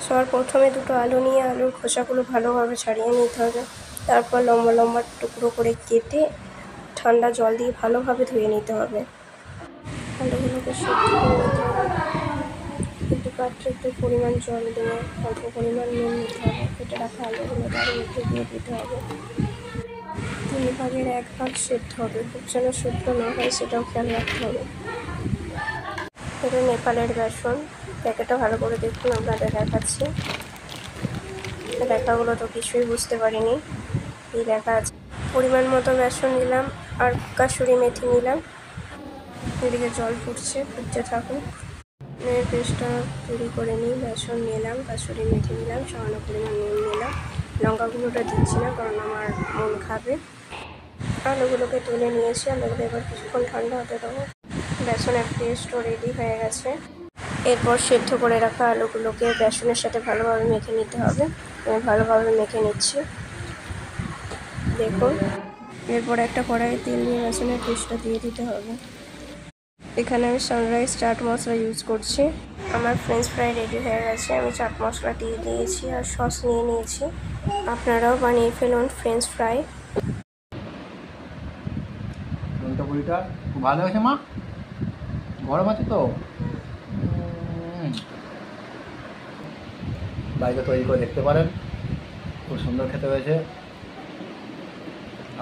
সবার প্রথমে দুটো আলু নিয়ে আলুর খোসাগুলো ভালোভাবে ছাড়িয়ে নিতে হবে। তারপর লম্বা লম্বা টুকরো করে কেটে ঠান্ডা জল দিয়ে ভালোভাবে ধুয়ে নিতে হবে। আলুগুলোকে সেদ্ধ করে নিতে হবে। একটু পাত্রে একটু পরিমাণ জল দিয়ে অল্প পরিমাণ নুন নিতে হবে। কেটে রাখা আলুগুলো তার মধ্যে দিয়ে দিতে হবে। 3 ভাগের 1 ভাগ সেদ্ধ হবে, খুব যেন শুকনো না হয় সেটাও খেয়াল রাখতে হবে। এটা নেপালের বেসন, প্যাকেটটা ভালো করে দেখুন, আপনাদের দেখাচ্ছি। লেখাগুলো তো কিছুই বুঝতে পারিনি কি লেখা আছে। পরিমাণ মতো বেসন নিলাম আর কাসুরি মেথি নিলাম। এদিকে জল ফুটতে থাকুক। পেস্টটা তৈরি করে নিই। বেসন নিলাম, কাসুরি মেথি নিলাম, সামান্য পরিমাণ নুন নিলাম। লঙ্কা গুঁড়োটা দিচ্ছি না কারণ আমার মন খাবে। আলুগুলোকে তুলে নিয়েছি। আলুগুলো এবার কিছুক্ষণ ঠান্ডা হতে দেবো। বেসনের পেস্টও রেডি হয়ে গেছে। এরপর সেদ্ধ করে রাখা আলুগুলোকে বেসনের সাথে ভালোভাবে মেখে নিতে হবে। আমি ভালোভাবে মেখে নিচ্ছি, দেখুন। এরপর একটা কড়াইয়ে তেল নিয়ে বেসনের পেস্টটা দিয়ে দিতে হবে। এখানে আমি সানরাইজ চাট মশলা ইউজ করছি। আমার ফ্রেঞ্চ ফ্রাই রেডি হয়ে গেছে। আমি চাট মশলা দিয়ে দিয়েছি আর সস নিয়ে নিয়েছি। আপনারাও বানিয়ে ফেলুন ফ্রেঞ্চ ফ্রাই। খুব ভালো হয়েছে মা, গরম আছে তো। বাড়িতে তৈরি করে দেখতে পারেন, খুব সুন্দর খেতে হয়েছে।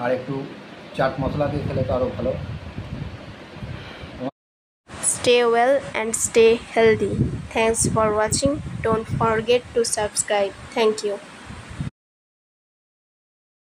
আর একটু চাট মশলা দিয়ে খেলে তো আরও ভালো। Stay well and stay healthy. Thanks for watching. Don't forget to subscribe. Thank you.